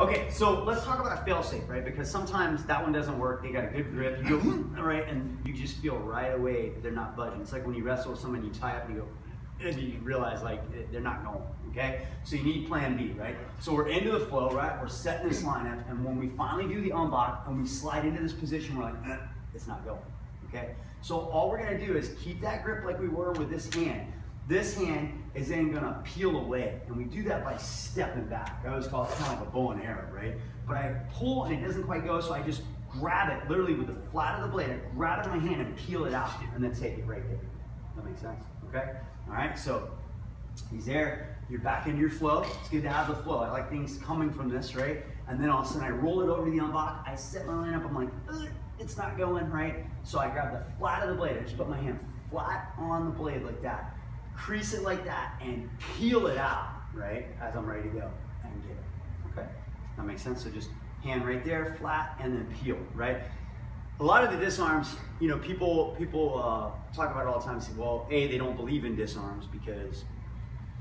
Okay, so let's talk about a fail-safe, right? Because sometimes that one doesn't work. They got a good grip. You go, all right, and you just feel right away that they're not budging. It's like when you wrestle with someone, you tie up and you go, and you realize like they're not going, okay? So you need plan B, right? So we're into the flow, right? We're setting this line up, and when we finally do the unlock and we slide into this position, we're like, it's not going, okay? So all we're gonna do is keep that grip like we were with this hand. This hand is then gonna peel away, and we do that by stepping back. I always call it kind of like a bow and arrow, right? But I pull and it doesn't quite go, so I just grab it literally with the flat of the blade. I grab it in my hand and peel it out, and then take it right there. That makes sense, okay? All right, so he's there. You're back into your flow. It's good to have the flow. I like things coming from this, right? And then all of a sudden I roll it over to the unlock. I set my line up. I'm like, it's not going, right? So I grab the flat of the blade. I just put my hand flat on the blade like that. Crease it like that and peel it out, right? As I'm ready to go and get it, okay? That makes sense? So just hand right there, flat, and then peel, right? A lot of the disarms, you know, people talk about it all the time and say, well, A, they don't believe in disarms because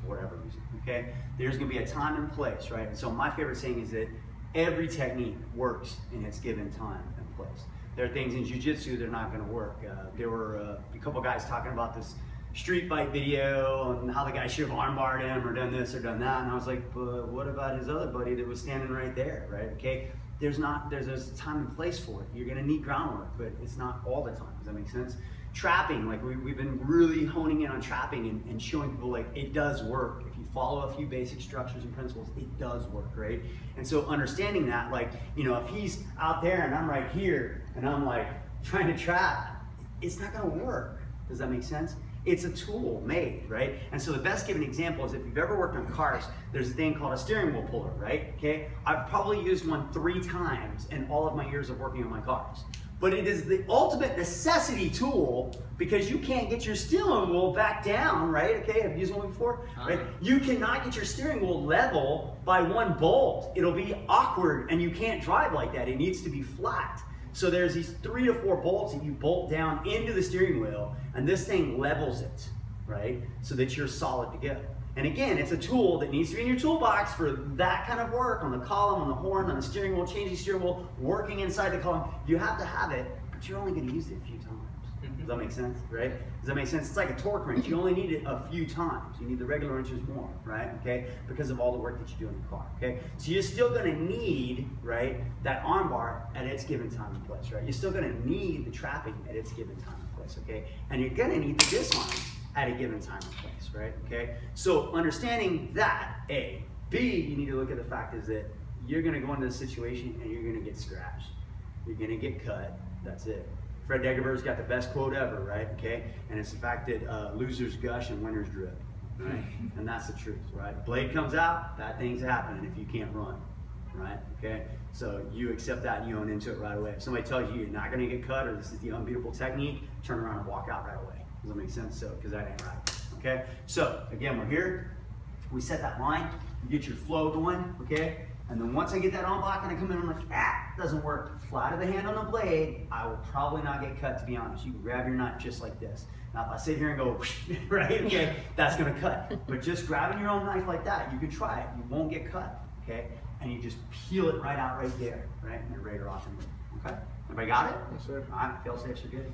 for whatever reason, okay? There's gonna be a time and place, right? And so my favorite saying is that every technique works in its given time and place. There are things in jiu-jitsu that are not gonna work. There were a couple guys talking about this street fight video and how the guy should have armbarred him or done this or done that, and I was like, but what about his other buddy that was standing right there, right? Okay, there's a time and place for it. You're gonna need groundwork, but it's not all the time. Does that make sense? Trapping, like we've been really honing in on trapping and showing people like it does work. If you follow a few basic structures and principles, it does work, right? And so understanding that, like, you know, if he's out there and I'm right here and I'm like trying to trap, it's not gonna work. Does that make sense? It's a tool made, right? And so the best given example is if you've ever worked on cars, there's a thing called a steering wheel puller, right? Okay, I've probably used one 3 times in all of my years of working on my cars. But it is the ultimate necessity tool because you can't get your steering wheel back down, right? Okay, I've used one before, right? You cannot get your steering wheel level by one bolt. It'll be awkward and you can't drive like that. It needs to be flat. So there's these 3 to 4 bolts that you bolt down into the steering wheel and this thing levels it, right? So that you're solid to go. And again, it's a tool that needs to be in your toolbox for that kind of work on the column, on the horn, on the steering wheel, changing steering wheel, working inside the column. You have to have it, but you're only gonna use it a few times. Does that make sense, right? Does that make sense? It's like a torque wrench. You only need it a few times. You need the regular wrenches more, right? Okay, because of all the work that you do in the car, okay? So you're still gonna need, right, that arm bar at its given time and place, right? You're still gonna need the trapping at its given time and place, okay? And you're gonna need the disarm at a given time and place, right, okay? So understanding that, A. B, you need to look at the fact is that you're gonna go into the situation and you're gonna get scratched. You're gonna get cut, that's it. Fred Degerber's got the best quote ever, right? Okay, and it's the fact that losers gush and winners drip, right? And that's the truth, right? Blade comes out, bad things happen if you can't run, right? Okay, so you accept that and you own into it right away. If somebody tells you you're not going to get cut or this is the unbeatable technique, turn around and walk out right away. Does that make sense? So, because that ain't right. Okay, so again, we're here. We set that line. You get your flow going. Okay. And then once I get that on block and I come in, I'm like, doesn't work. Flat of the hand on the blade, I will probably not get cut, to be honest. You can grab your knife just like this. Now if I sit here and go, right, okay, that's gonna cut. But just grabbing your own knife like that, you can try it. You won't get cut, okay? And you just peel it right out right there, right? And you're ready to rock and roll, okay? Everybody got it? Yes, sir. All right, fail safes are good.